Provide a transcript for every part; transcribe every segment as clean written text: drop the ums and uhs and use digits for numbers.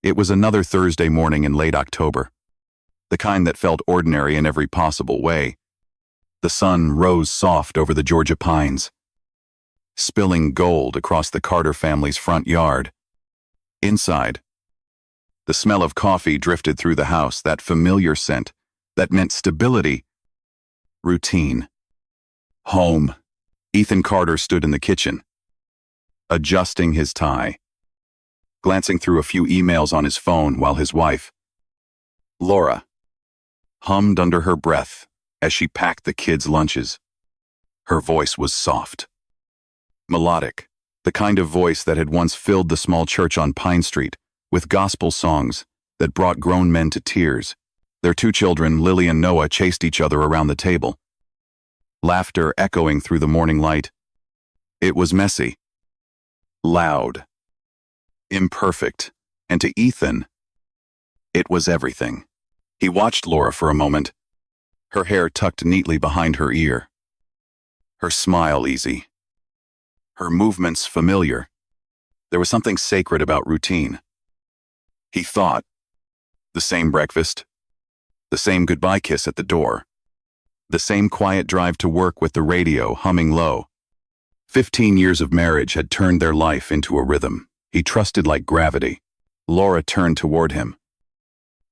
It was another Thursday morning in late October, the kind that felt ordinary in every possible way. The sun rose soft over the Georgia pines, spilling gold across the Carter family's front yard. Inside, the smell of coffee drifted through the house, that familiar scent that meant stability, routine. Home. Ethan Carter stood in the kitchen, adjusting his tie, glancing through a few emails on his phone while his wife, Laura, hummed under her breath as she packed the kids' lunches. Her voice was soft, melodic, the kind of voice that had once filled the small church on Pine Street with gospel songs that brought grown men to tears. Their two children, Lily and Noah, chased each other around the table, laughter echoing through the morning light. It was messy, loud, imperfect, and to Ethan, it was everything. He watched Laura for a moment, her hair tucked neatly behind her ear, her smile easy, her movements familiar. There was something sacred about routine. He thought, the same breakfast, the same goodbye kiss at the door, the same quiet drive to work with the radio humming low. 15 years of marriage had turned their life into a rhythm he trusted like gravity. Laura turned toward him,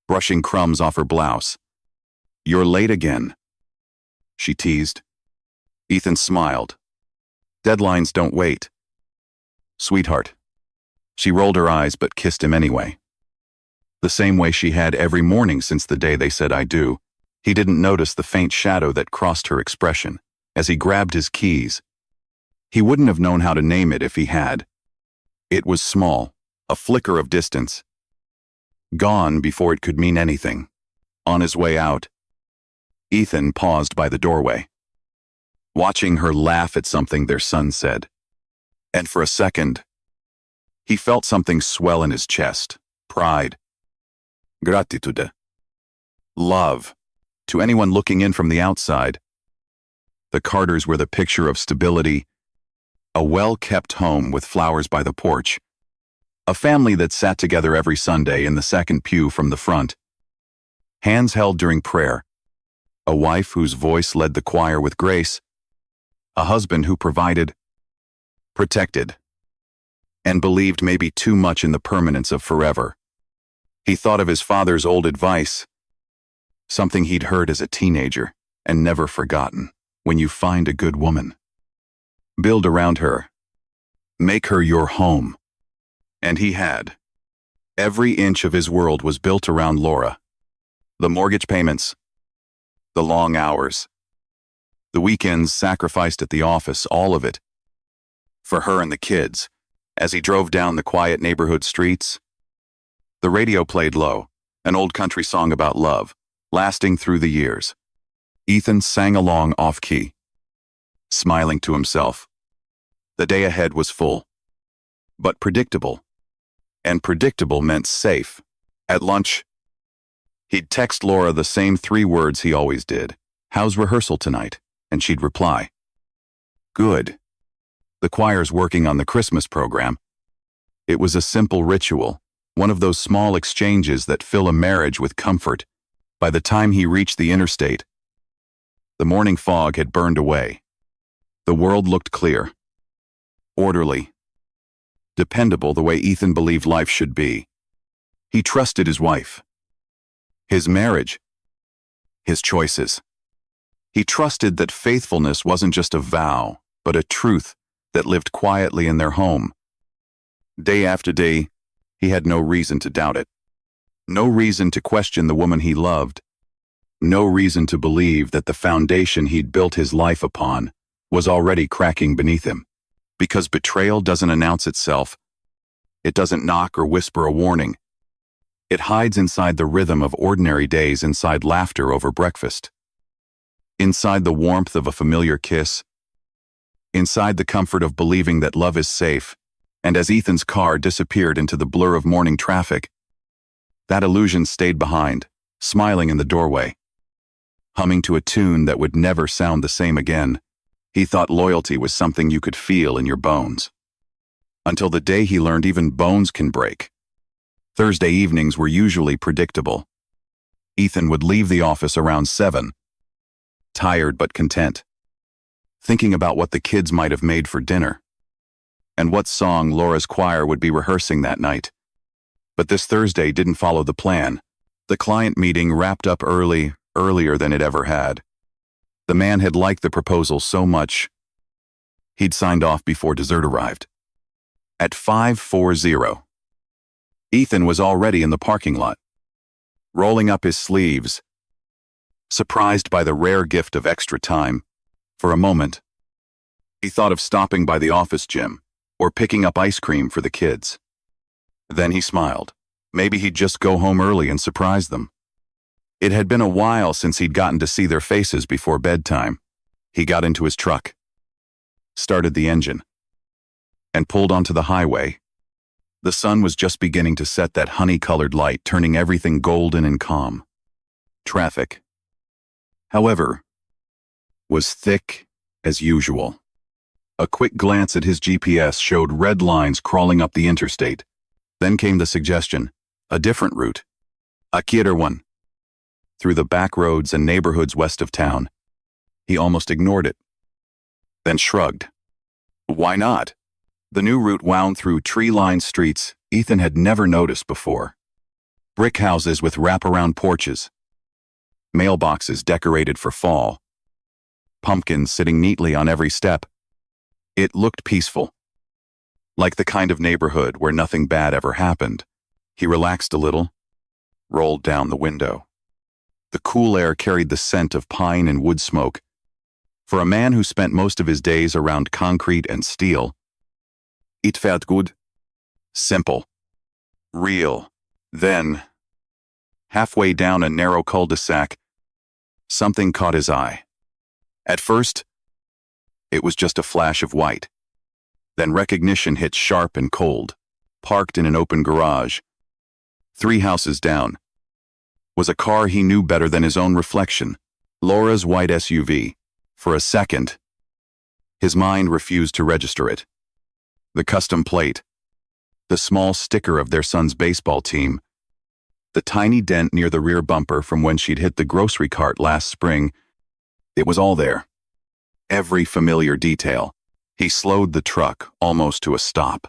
brushing crumbs off her blouse. "You're late again," she teased. Ethan smiled. "Deadlines don't wait." "Sweetheart." She rolled her eyes but kissed him anyway. The same way she had every morning since the day they said "I do." He didn't notice the faint shadow that crossed her expression as he grabbed his keys. He wouldn't have known how to name it if he had. It was small, a flicker of distance, gone before it could mean anything. On his way out, Ethan paused by the doorway, watching her laugh at something their son said. And for a second, he felt something swell in his chest. Pride. Gratitude. Love. To anyone looking in from the outside, the Carters were the picture of stability, a well-kept home with flowers by the porch, a family that sat together every Sunday in the second pew from the front, hands held during prayer, a wife whose voice led the choir with grace, a husband who provided, protected, and believed maybe too much in the permanence of forever. He thought of his father's old advice, something he'd heard as a teenager and never forgotten. When you find a good woman, build around her. Make her your home. And he had. Every inch of his world was built around Laura. The mortgage payments, the long hours, the weekends sacrificed at the office, all of it. For her and the kids, as he drove down the quiet neighborhood streets, the radio played low, an old country song about love, lasting through the years. Ethan sang along off-key, smiling to himself. The day ahead was full, but predictable. And predictable meant safe. At lunch, he'd text Laura the same 3 words he always did. "How's rehearsal tonight?" And she'd reply, "Good." The choir's working on the Christmas program. It was a simple ritual, one of those small exchanges that fill a marriage with comfort. By the time he reached the interstate, the morning fog had burned away. The world looked clear, orderly, dependable, the way Ethan believed life should be. He trusted his wife, his marriage, his choices. He trusted that faithfulness wasn't just a vow, but a truth that lived quietly in their home. Day after day, he had no reason to doubt it. No reason to question the woman he loved. No reason to believe that the foundation he'd built his life upon was already cracking beneath him. Because betrayal doesn't announce itself. It doesn't knock or whisper a warning. It hides inside the rhythm of ordinary days, inside laughter over breakfast, inside the warmth of a familiar kiss, inside the comfort of believing that love is safe. And as Ethan's car disappeared into the blur of morning traffic, that illusion stayed behind, smiling in the doorway, humming to a tune that would never sound the same again. He thought loyalty was something you could feel in your bones. Until the day he learned even bones can break. Thursday evenings were usually predictable. Ethan would leave the office around 7, tired but content, thinking about what the kids might have made for dinner, and what song Laura's choir would be rehearsing that night. But this Thursday didn't follow the plan. The client meeting wrapped up earlier than it ever had. The man had liked the proposal so much, he'd signed off before dessert arrived. At 5:40, Ethan was already in the parking lot, rolling up his sleeves, surprised by the rare gift of extra time. For a moment, he thought of stopping by the office gym or picking up ice cream for the kids. Then he smiled. Maybe he'd just go home early and surprise them. It had been a while since he'd gotten to see their faces before bedtime. He got into his truck, started the engine, and pulled onto the highway. The sun was just beginning to set that honey-colored light, turning everything golden and calm. Traffic, however, was thick as usual. A quick glance at his GPS showed red lines crawling up the interstate. Then came the suggestion, a different route, a quieter one, through the back roads and neighborhoods west of town. He almost ignored it, then shrugged. Why not? The new route wound through tree-lined streets Ethan had never noticed before. Brick houses with wraparound porches, mailboxes decorated for fall, pumpkins sitting neatly on every step. It looked peaceful, like the kind of neighborhood where nothing bad ever happened. He relaxed a little, rolled down the window. The cool air carried the scent of pine and wood smoke. For a man who spent most of his days around concrete and steel, it felt good, simple, real. Then, halfway down a narrow cul-de-sac, something caught his eye. At first, it was just a flash of white. Then recognition hit sharp and cold. Parked in an open garage, 3 houses down, was a car he knew better than his own reflection, Laura's white SUV. For a second, his mind refused to register it. The custom plate, the small sticker of their son's baseball team, the tiny dent near the rear bumper from when she'd hit the grocery cart last spring. It was all there. Every familiar detail. He slowed the truck almost to a stop.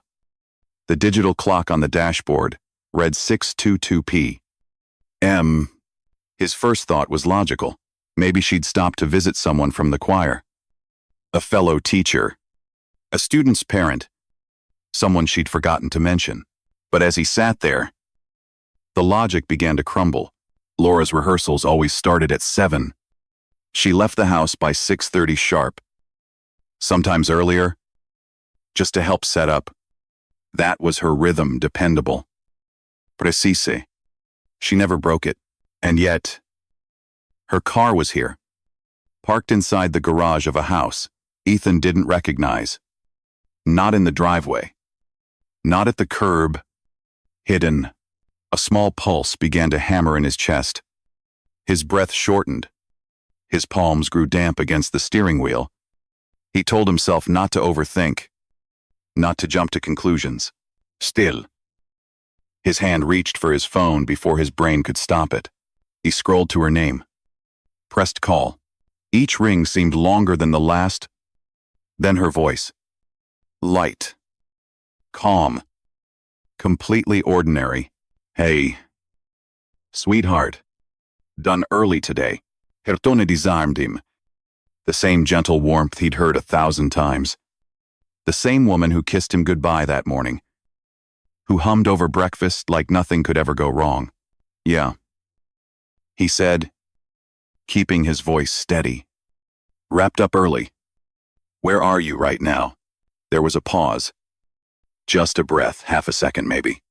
The digital clock on the dashboard read 6:22 p.m. His first thought was logical. Maybe she'd stopped to visit someone from the choir, a fellow teacher, a student's parent, someone she'd forgotten to mention. But as he sat there, the logic began to crumble. Laura's rehearsals always started at 7. She left the house by 6:30 sharp, sometimes earlier, just to help set up. That was her rhythm, dependable. Precise. She never broke it. And yet, her car was here, parked inside the garage of a house Ethan didn't recognize. Not in the driveway, not at the curb, hidden. A small pulse began to hammer in his chest. His breath shortened. His palms grew damp against the steering wheel. He told himself not to overthink, not to jump to conclusions. Still, his hand reached for his phone before his brain could stop it. He scrolled to her name, pressed call. Each ring seemed longer than the last. Then her voice. Light. Calm. Completely ordinary. Hey. Sweetheart. Done early today. Her tone disarmed him. The same gentle warmth he'd heard 1,000 times. The same woman who kissed him goodbye that morning, who hummed over breakfast like nothing could ever go wrong. Yeah, he said, keeping his voice steady. Wrapped up early. Where are you right now? There was a pause. Just a breath, half a second maybe.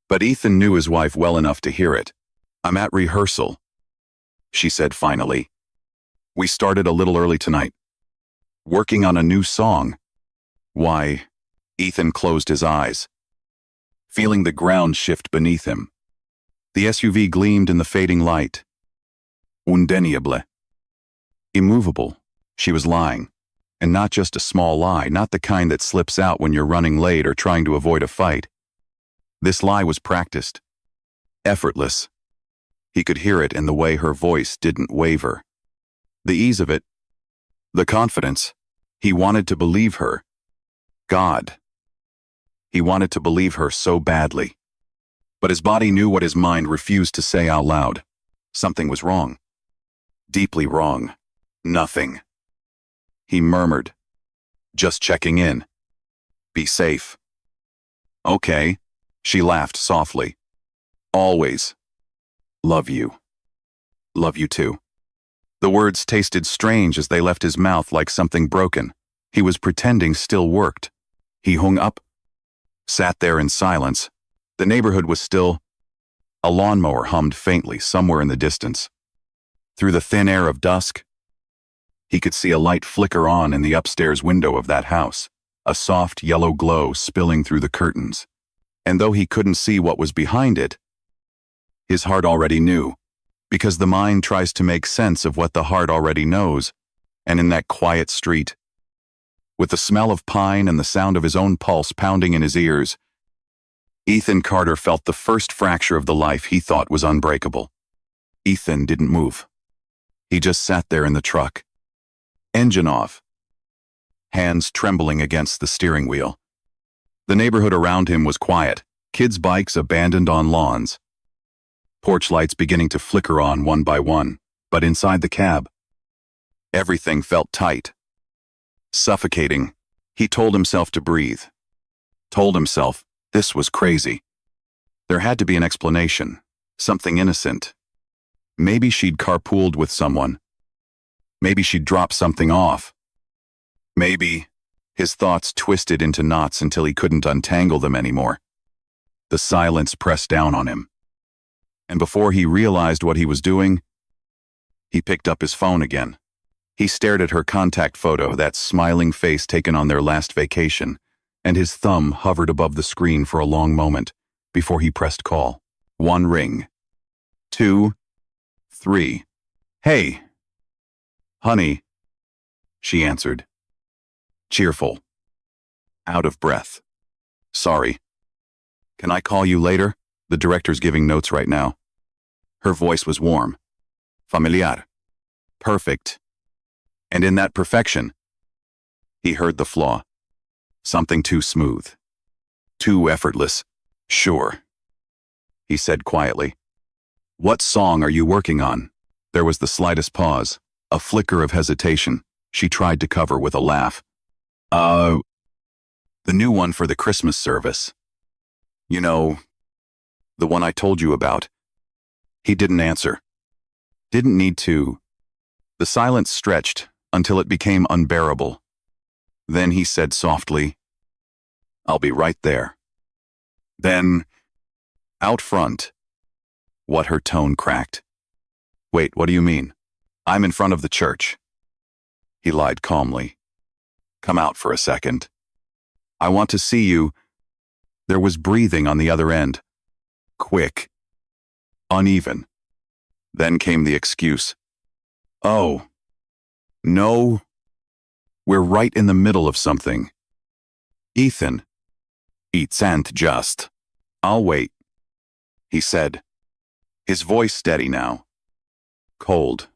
But Ethan knew his wife well enough to hear it. I'm at rehearsal, she said finally. We started a little early tonight. Working on a new song. Why? Ethan closed his eyes, feeling the ground shift beneath him. The SUV gleamed in the fading light. Undeniable. Immovable. She was lying. And not just a small lie, not the kind that slips out when you're running late or trying to avoid a fight. This lie was practiced, effortless. He could hear it in the way her voice didn't waver. The ease of it, the confidence. He wanted to believe her. God. He wanted to believe her so badly. But his body knew what his mind refused to say out loud. Something was wrong. Deeply wrong. Nothing. He murmured. Just checking in. Be safe. Okay. She laughed softly. Always. Love you. Love you too. The words tasted strange as they left his mouth like something broken. He was pretending still worked. He hung up, sat there in silence. The neighborhood was still. A lawnmower hummed faintly somewhere in the distance. Through the thin air of dusk, he could see a light flicker on in the upstairs window of that house, a soft yellow glow spilling through the curtains. And though he couldn't see what was behind it, his heart already knew, because the mind tries to make sense of what the heart already knows. And in that quiet street, with the smell of pine and the sound of his own pulse pounding in his ears, Ethan Carter felt the first fracture of the life he thought was unbreakable. Ethan didn't move. He just sat there in the truck. Engine off. Hands trembling against the steering wheel. The neighborhood around him was quiet, kids' bikes abandoned on lawns. Porch lights beginning to flicker on one by one, but inside the cab, everything felt tight. Suffocating. He told himself to breathe. Told himself this was crazy. There had to be an explanation, something innocent. Maybe she'd carpooled with someone. Maybe she'd dropped something off. Maybe. His thoughts twisted into knots until he couldn't untangle them anymore. The silence pressed down on him. And before he realized what he was doing, he picked up his phone again. He stared at her contact photo, that smiling face taken on their last vacation, and his thumb hovered above the screen for a long moment before he pressed call. 1 ring. 2. 3. Hey. Honey. She answered. Cheerful. Out of breath. Sorry. Can I call you later? The director's giving notes right now. Her voice was warm. Familiar. Perfect. And in that perfection, he heard the flaw. Something too smooth. Too effortless. Sure. He said quietly. What song are you working on? There was the slightest pause, a flicker of hesitation. She tried to cover with a laugh. The new one for the Christmas service. You know, the one I told you about. He didn't answer. Didn't need to. The silence stretched until it became unbearable. Then he said softly, I'll be right there. Then, out front. What, her tone cracked. Wait, what do you mean? I'm in front of the church. He lied calmly. Come out for a second. I want to see you. There was breathing on the other end. Quick. Uneven. Then came the excuse. Oh. No. We're right in the middle of something. Ethan. It's just. I'll wait. He said. His voice steady now. Cold.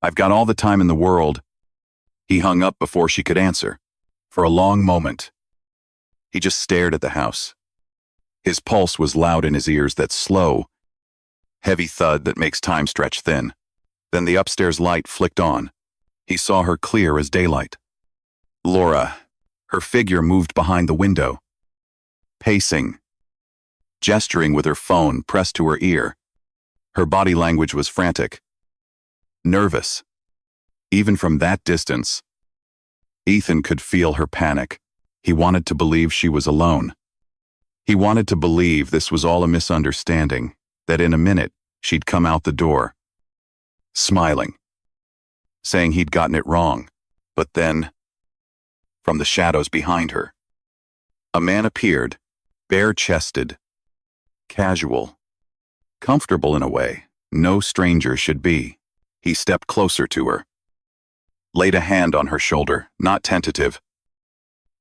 I've got all the time in the world. He hung up before she could answer. For a long moment. He just stared at the house. His pulse was loud in his ears, that slow, heavy thud that makes time stretch thin. Then the upstairs light flicked on. He saw her clear as daylight. Laura. Her figure moved behind the window. Pacing. Gesturing with her phone pressed to her ear. Her body language was frantic. Nervous. Even from that distance, Ethan could feel her panic. He wanted to believe she was alone. He wanted to believe this was all a misunderstanding, that in a minute she'd come out the door, smiling, saying he'd gotten it wrong. But then, from the shadows behind her, a man appeared, bare-chested, casual, comfortable in a way no stranger should be. He stepped closer to her, laid a hand on her shoulder, not tentative,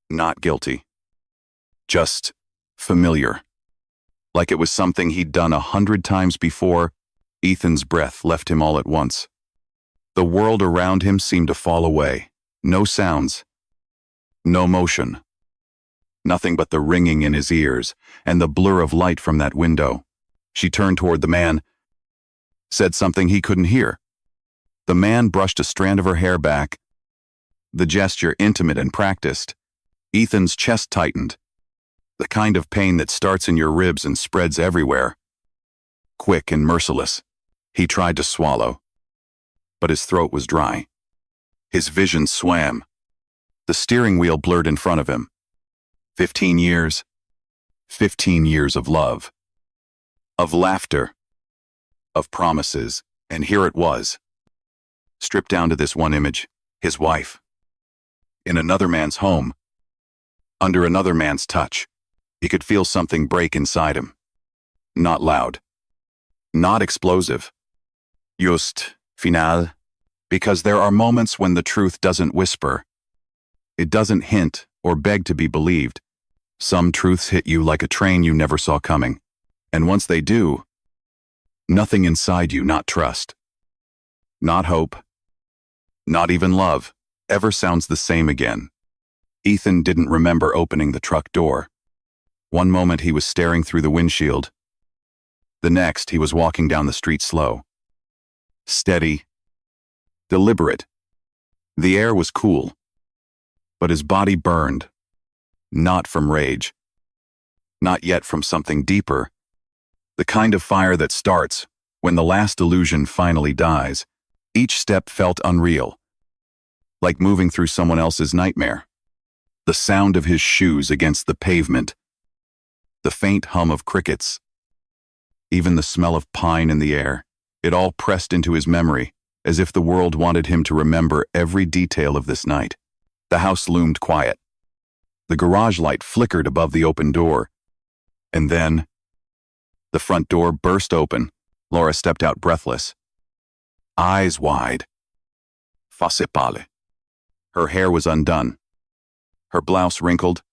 not guilty, just familiar. Like it was something he'd done 100 times before, Ethan's breath left him all at once. The world around him seemed to fall away. No sounds. No motion. Nothing but the ringing in his ears and the blur of light from that window. She turned toward the man, said something he couldn't hear. The man brushed a strand of her hair back, the gesture intimate and practiced. Ethan's chest tightened, the kind of pain that starts in your ribs and spreads everywhere. Quick and merciless. He tried to swallow, but his throat was dry. His vision swam. The steering wheel blurred in front of him. 15 years. 15 years of love. Of laughter. Of promises. And here it was. Stripped down to this one image. His wife. In another man's home. Under another man's touch. He could feel something break inside him. Not loud. Not explosive. Just final. Because there are moments when the truth doesn't whisper. It doesn't hint or beg to be believed. Some truths hit you like a train you never saw coming. And once they do, nothing inside you, not trust, not hope, not even love, ever sounds the same again. Ethan didn't remember opening the truck door. One moment he was staring through the windshield. The next he was walking down the street slow. Steady. Deliberate. The air was cool. But his body burned. Not from rage. Not yet from something deeper. The kind of fire that starts when the last illusion finally dies. Each step felt unreal. Like moving through someone else's nightmare. The sound of his shoes against the pavement. The faint hum of crickets. Even the smell of pine in the air. It all pressed into his memory, as if the world wanted him to remember every detail of this night. The house loomed quiet. The garage light flickered above the open door. And then, the front door burst open. Laura stepped out breathless. Eyes wide. Face pâle. Her hair was undone. Her blouse wrinkled.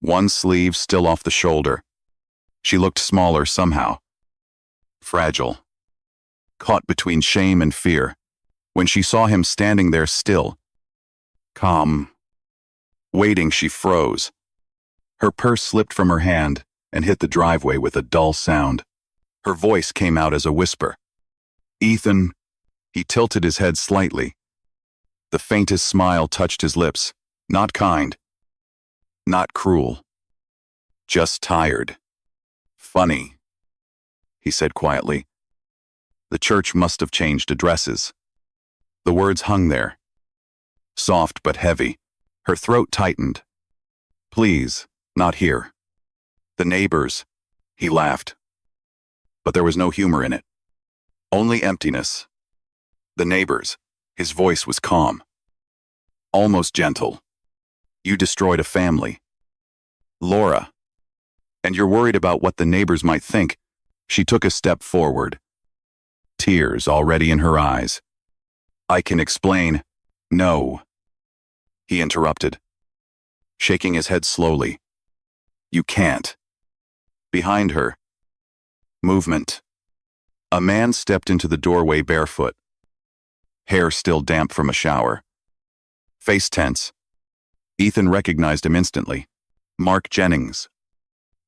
One sleeve still off the shoulder. She looked smaller somehow. Fragile. Caught between shame and fear. When she saw him standing there still, calm, waiting, she froze. Her purse slipped from her hand and hit the driveway with a dull sound. Her voice came out as a whisper. Ethan. He tilted his head slightly. The faintest smile touched his lips. Not kind. Not cruel. Just tired. Funny. He said quietly. The church must have changed addresses. The words hung there. Soft but heavy. Her throat tightened. Please, not here. The neighbors. He laughed. But there was no humor in it. Only emptiness. The neighbors. His voice was calm. Almost gentle. You destroyed a family. Laura. And you're worried about what the neighbors might think. She took a step forward. Tears already in her eyes. I can explain. No. He interrupted, shaking his head slowly. You can't. Behind her. Movement. A man stepped into the doorway barefoot. Hair still damp from a shower. Face tense. Ethan recognized him instantly. Mark Jennings.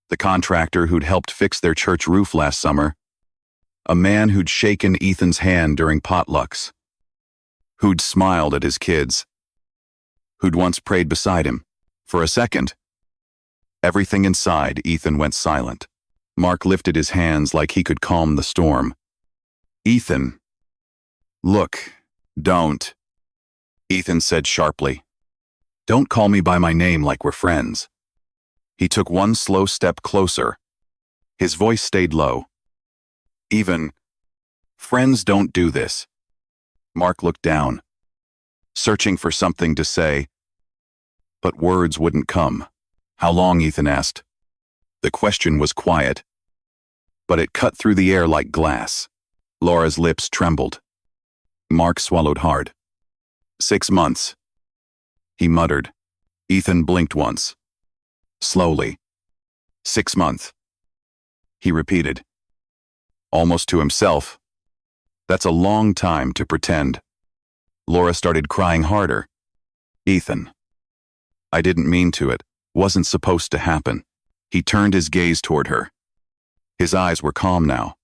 The contractor who'd helped fix their church roof last summer. A man who'd shaken Ethan's hand during potlucks. Who'd smiled at his kids. Who'd once prayed beside him. For a second. Everything inside Ethan went silent. Mark lifted his hands like he could calm the storm. Ethan. Look, don't. Ethan said sharply. Don't call me by my name like we're friends. He took one slow step closer. His voice stayed low. Even friends don't do this. Mark looked down, searching for something to say, but words wouldn't come. How long? Ethan asked. The question was quiet, but it cut through the air like glass. Laura's lips trembled. Mark swallowed hard. 6 months. He muttered. Ethan blinked once. Slowly. 6 months. he repeated, almost to himself. That's a long time to pretend. Laura started crying harder. Ethan. I didn't mean to. It wasn't supposed to happen. He turned his gaze toward her. His eyes were calm now.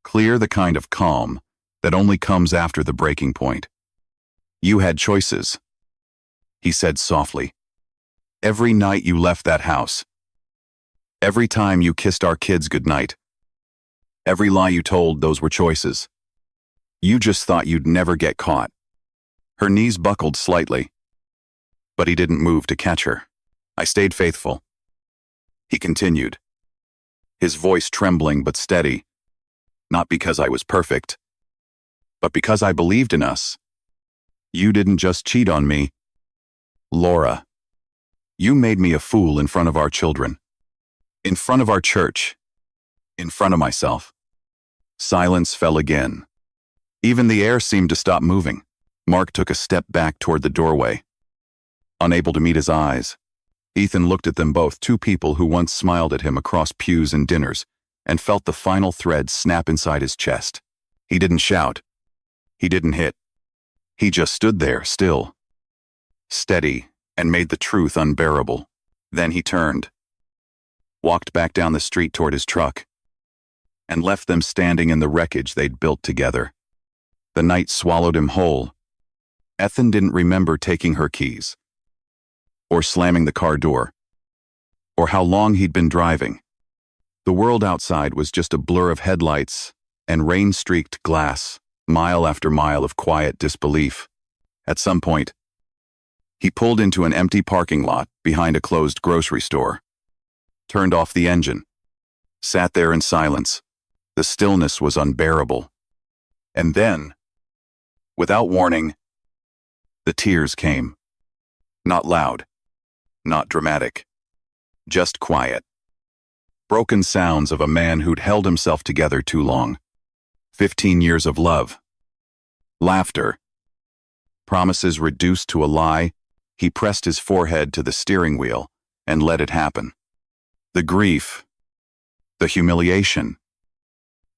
Clear, the kind of calm that only comes after the breaking point. You had choices, he said softly. Every night you left that house. Every time you kissed our kids goodnight. Every lie you told, those were choices. You just thought you'd never get caught. Her knees buckled slightly, but he didn't move to catch her. I stayed faithful. He continued, his voice trembling but steady. Not because I was perfect, but because I believed in us. You didn't just cheat on me, Laura. You made me a fool in front of our children, in front of our church, in front of myself. Silence fell again. Even the air seemed to stop moving. Mark took a step back toward the doorway. Unable to meet his eyes, Ethan looked at them both, two people who once smiled at him across pews and dinners, and felt the final thread snap inside his chest. He didn't shout. He didn't hit. He just stood there, still, steady, and made the truth unbearable. Then he turned, walked back down the street toward his truck, and left them standing in the wreckage they'd built together. The night swallowed him whole. Ethan didn't remember taking her keys, or slamming the car door, or how long he'd been driving. The world outside was just a blur of headlights and rain-streaked glass, mile after mile of quiet disbelief. At some point, he pulled into an empty parking lot behind a closed grocery store, turned off the engine, sat there in silence. The stillness was unbearable. And then, without warning, the tears came. Not loud, not dramatic, just quiet. Broken sounds of a man who'd held himself together too long. 15 years of love. Laughter. Promises reduced to a lie. He pressed his forehead to the steering wheel and let it happen. The grief, the humiliation,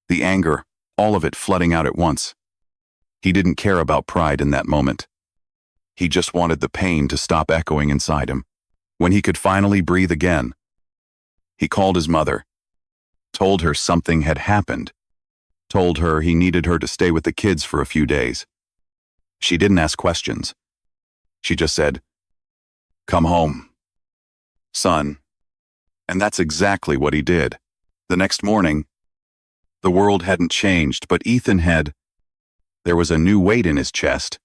the anger, all of it flooding out at once. He didn't care about pride in that moment. He just wanted the pain to stop echoing inside him. When he could finally breathe again, he called his mother, told her something had happened, told her he needed her to stay with the kids for a few days. She didn't ask questions. She just said, "Come home, son." And that's exactly what he did. The next morning, the world hadn't changed, but Ethan had. There was a new weight in his chest,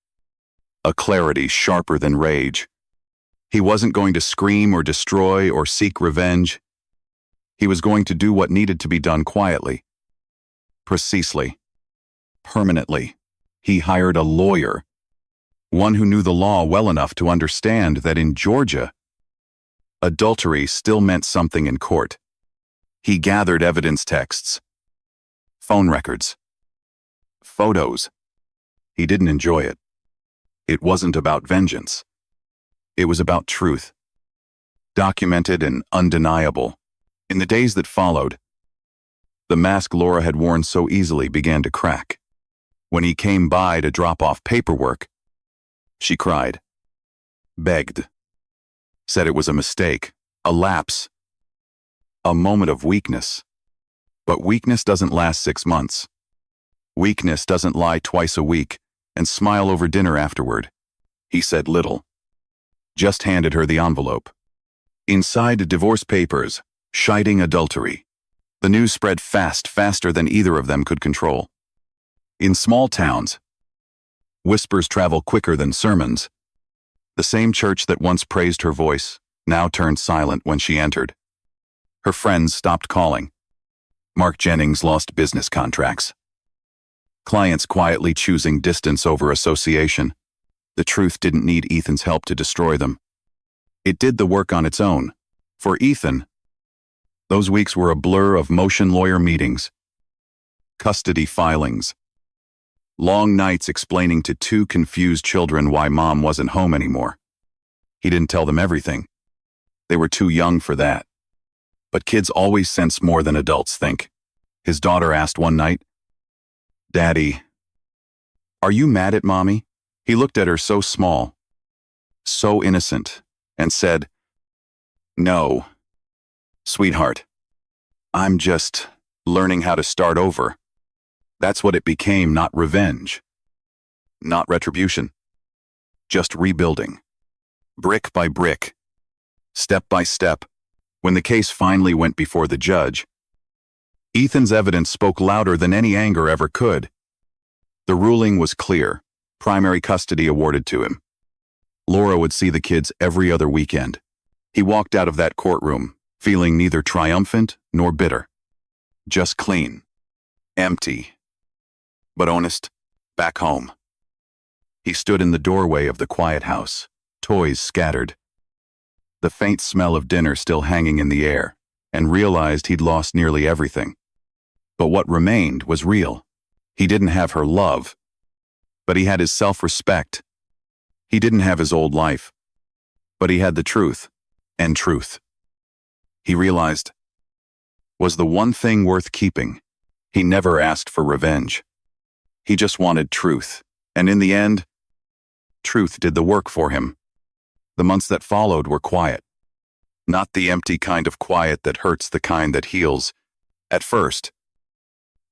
a clarity sharper than rage. He wasn't going to scream or destroy or seek revenge. He was going to do what needed to be done quietly, precisely, permanently. He hired a lawyer, one who knew the law well enough to understand that in Georgia, adultery still meant something in court. He gathered evidence texts, phone records, photos. He didn't enjoy it. It wasn't about vengeance. It was about truth, documented and undeniable. In the days that followed, the mask Laura had worn so easily began to crack. When he came by to drop off paperwork, she cried, begged, said it was a mistake, a lapse, a moment of weakness. But weakness doesn't last 6 months. Weakness doesn't lie twice a week and smile over dinner afterward. He said little, just handed her the envelope. Inside, divorce papers, chiding adultery. The news spread fast, faster than either of them could control. In small towns, whispers travel quicker than sermons. The same church that once praised her voice now turned silent when she entered. Her friends stopped calling. Mark Jennings lost business contracts. Clients quietly choosing distance over association. The truth didn't need Ethan's help to destroy them. It did the work on its own. For Ethan, those weeks were a blur of motion lawyer meetings, custody filings, long nights explaining to 2 confused children why mom wasn't home anymore. He didn't tell them everything. They were too young for that. But kids always sense more than adults think. His daughter asked one night, "Daddy, are you mad at Mommy?" He looked at her so small, so innocent, and said, "No, sweetheart. I'm just learning how to start over." That's what it became, not revenge, not retribution, just rebuilding. Brick by brick, step by step. When the case finally went before the judge, Ethan's evidence spoke louder than any anger ever could. The ruling was clear. Primary custody awarded to him. Laura would see the kids every other weekend. He walked out of that courtroom, feeling neither triumphant nor bitter. Just clean. Empty. But honest. Back home. He stood in the doorway of the quiet house, toys scattered, the faint smell of dinner still hanging in the air, and realized he'd lost nearly everything. But what remained was real. He didn't have her love, but he had his self-respect. He didn't have his old life, but he had the truth, and truth, he realized, was the one thing worth keeping. He never asked for revenge. He just wanted truth, and in the end, truth did the work for him. The months that followed were quiet. Not the empty kind of quiet that hurts, the kind that heals. At first,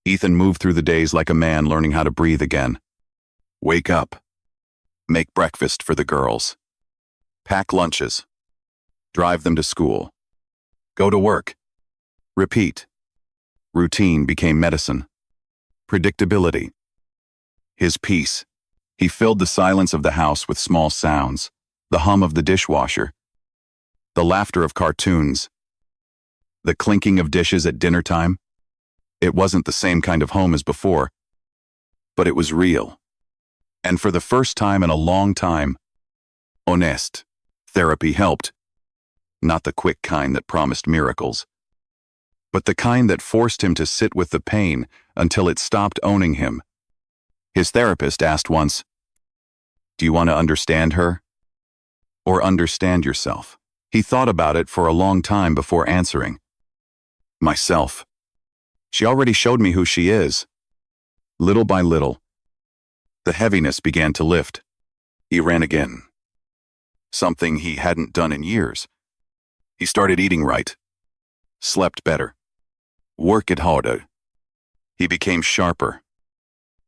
Ethan moved through the days like a man learning how to breathe again. Wake up. Make breakfast for the girls. Pack lunches. Drive them to school. Go to work. Repeat. Routine became medicine. Predictability. His peace. He filled the silence of the house with small sounds. The hum of the dishwasher. The laughter of cartoons. The clinking of dishes at dinner time. It wasn't the same kind of home as before, but it was real. And for the first time in a long time, honest, therapy helped. Not the quick kind that promised miracles, but the kind that forced him to sit with the pain until it stopped owning him. His therapist asked once, "Do you want to understand her? Or understand yourself?" He thought about it for a long time before answering. "Myself. She already showed me who she is." Little by little, the heaviness began to lift. He ran again. Something he hadn't done in years. He started eating right. Slept better. Worked harder. He became sharper.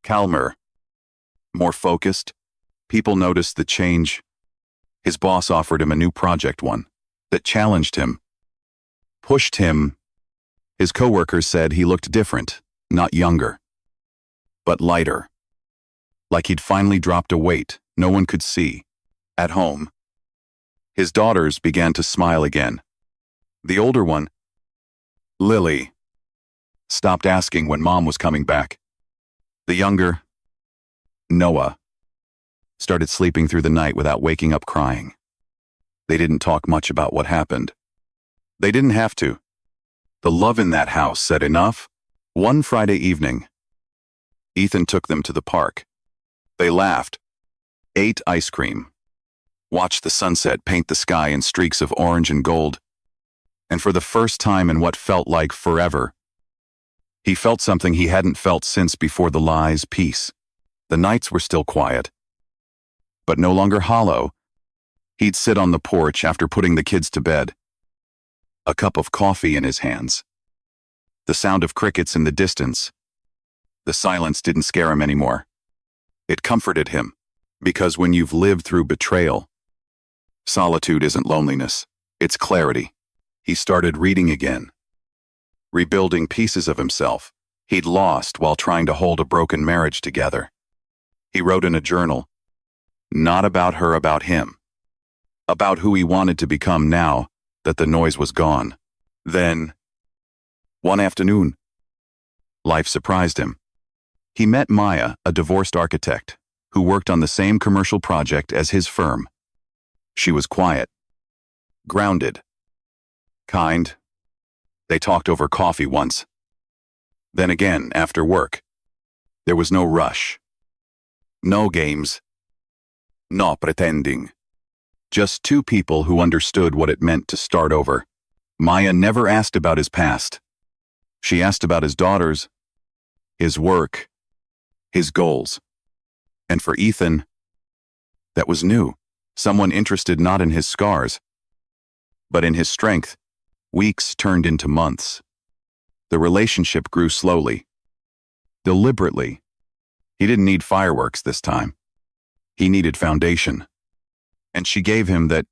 Calmer. More focused. People noticed the change. His boss offered him a new project, one that challenged him, pushed him. His coworkers said he looked different, not younger, but lighter. Like he'd finally dropped a weight no one could see. At home, his daughters began to smile again. The older one, Lily, stopped asking when Mom was coming back. The younger, Noah, started sleeping through the night without waking up crying. They didn't talk much about what happened. They didn't have to. The love in that house said enough. One Friday evening, Ethan took them to the park. They laughed, ate ice cream, watched the sunset paint the sky in streaks of orange and gold. And for the first time in what felt like forever, he felt something he hadn't felt since before the lies, peace. The nights were still quiet, but no longer hollow. He'd sit on the porch after putting the kids to bed, a cup of coffee in his hands. The sound of crickets in the distance. The silence didn't scare him anymore. It comforted him, because when you've lived through betrayal, solitude isn't loneliness, it's clarity. He started reading again, rebuilding pieces of himself he'd lost while trying to hold a broken marriage together. He wrote in a journal, not about her, about him, about who he wanted to become now that the noise was gone. Then, one afternoon, life surprised him. He met Maya, a divorced architect, who worked on the same commercial project as his firm. She was quiet, grounded, kind. They talked over coffee once. Then again, after work. There was no rush. No games. No pretending. Just two people who understood what it meant to start over. Maya never asked about his past. She asked about his daughters, his work, his goals. And for Ethan, that was new. Someone interested not in his scars, but in his strength. Weeks turned into months. The relationship grew slowly, deliberately. He didn't need fireworks this time. He needed foundation. And she gave him that.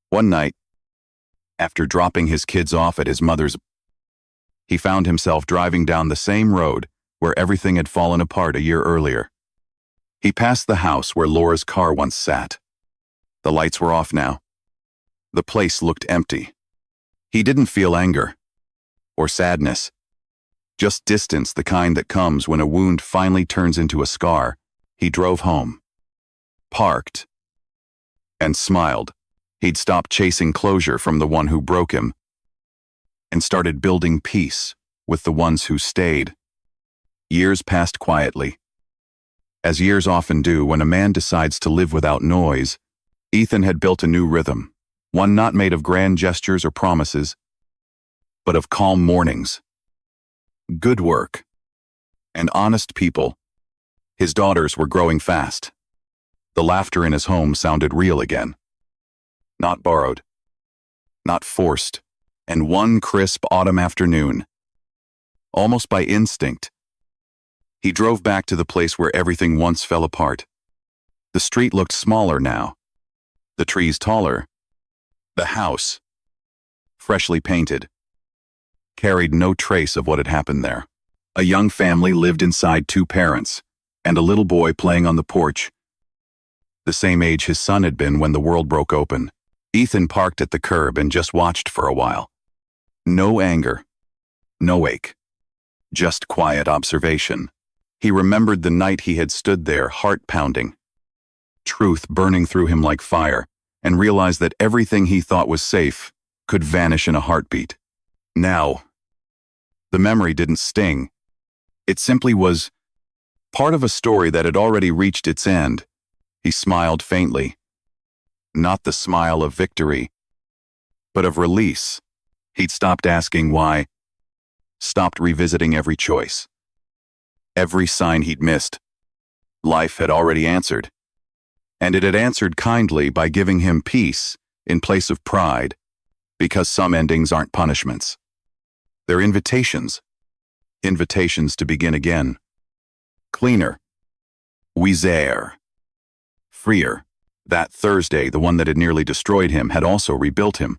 One night, after dropping his kids off at his mother's, he found himself driving down the same road where everything had fallen apart a year earlier. He passed the house where Laura's car once sat. The lights were off now. The place looked empty. He didn't feel anger or sadness, just distance, the kind that comes when a wound finally turns into a scar. He drove home, parked, and smiled. He'd stopped chasing closure from the one who broke him and started building peace with the ones who stayed. Years passed quietly. As years often do when a man decides to live without noise, Ethan had built a new rhythm, one not made of grand gestures or promises, but of calm mornings, good work, and honest people. His daughters were growing fast. The laughter in his home sounded real again. Not borrowed, not forced. And one crisp autumn afternoon, almost by instinct, he drove back to the place where everything once fell apart. The street looked smaller now, the trees taller. The house, freshly painted, carried no trace of what had happened there. A young family lived inside, two parents, and a little boy playing on the porch, the same age his son had been when the world broke open. Ethan parked at the curb and just watched for a while. No anger, no ache, just quiet observation. He remembered the night he had stood there, heart pounding, truth burning through him like fire, and realized that everything he thought was safe could vanish in a heartbeat. Now, the memory didn't sting. It simply was part of a story that had already reached its end. He smiled faintly. Not the smile of victory, but of release. He'd stopped asking why, stopped revisiting every choice. Every sign he'd missed, life had already answered. And it had answered kindly by giving him peace in place of pride, because some endings aren't punishments. They're invitations. Invitations to begin again. Cleaner. Wiser. Freer. That Thursday, the one that had nearly destroyed him, had also rebuilt him.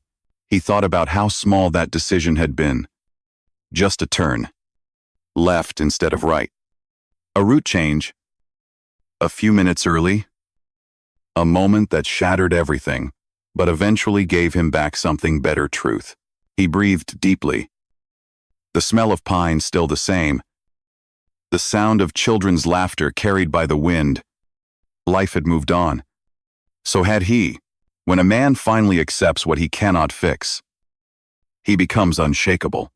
He thought about how small that decision had been. Just a turn. Left instead of right. A route change. A few minutes early. A moment that shattered everything, but eventually gave him back something better: truth. He breathed deeply. The smell of pine still the same. The sound of children's laughter carried by the wind. Life had moved on. So had he. When a man finally accepts what he cannot fix, he becomes unshakable.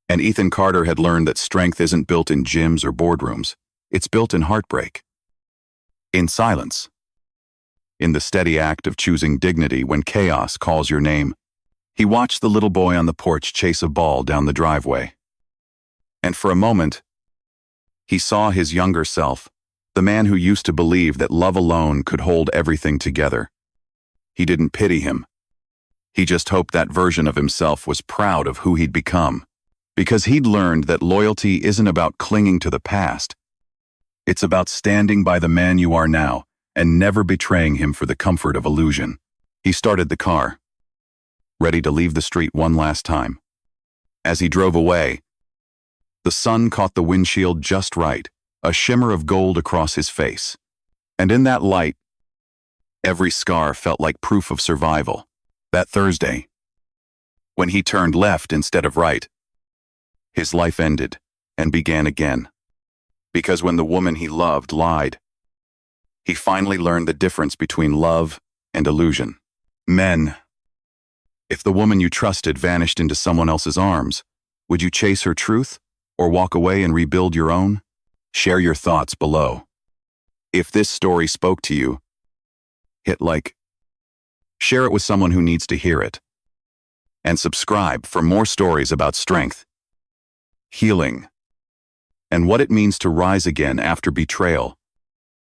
And Ethan Carter had learned that strength isn't built in gyms or boardrooms. It's built in heartbreak. In silence. In the steady act of choosing dignity when chaos calls your name. He watched the little boy on the porch chase a ball down the driveway. And for a moment, he saw his younger self, the man who used to believe that love alone could hold everything together. He didn't pity him. He just hoped that version of himself was proud of who he'd become. Because he'd learned that loyalty isn't about clinging to the past. It's about standing by the man you are now and never betraying him for the comfort of illusion. He started the car, ready to leave the street one last time. As he drove away, the sun caught the windshield just right, a shimmer of gold across his face. And in that light, every scar felt like proof of survival. That Thursday, when he turned left instead of right, his life ended and began again. Because when the woman he loved lied, he finally learned the difference between love and illusion. Men, if the woman you trusted vanished into someone else's arms, would you chase her truth or walk away and rebuild your own? Share your thoughts below. If this story spoke to you, hit like. Share it with someone who needs to hear it. and subscribe for more stories about strength, healing, and what it means to rise again after betrayal.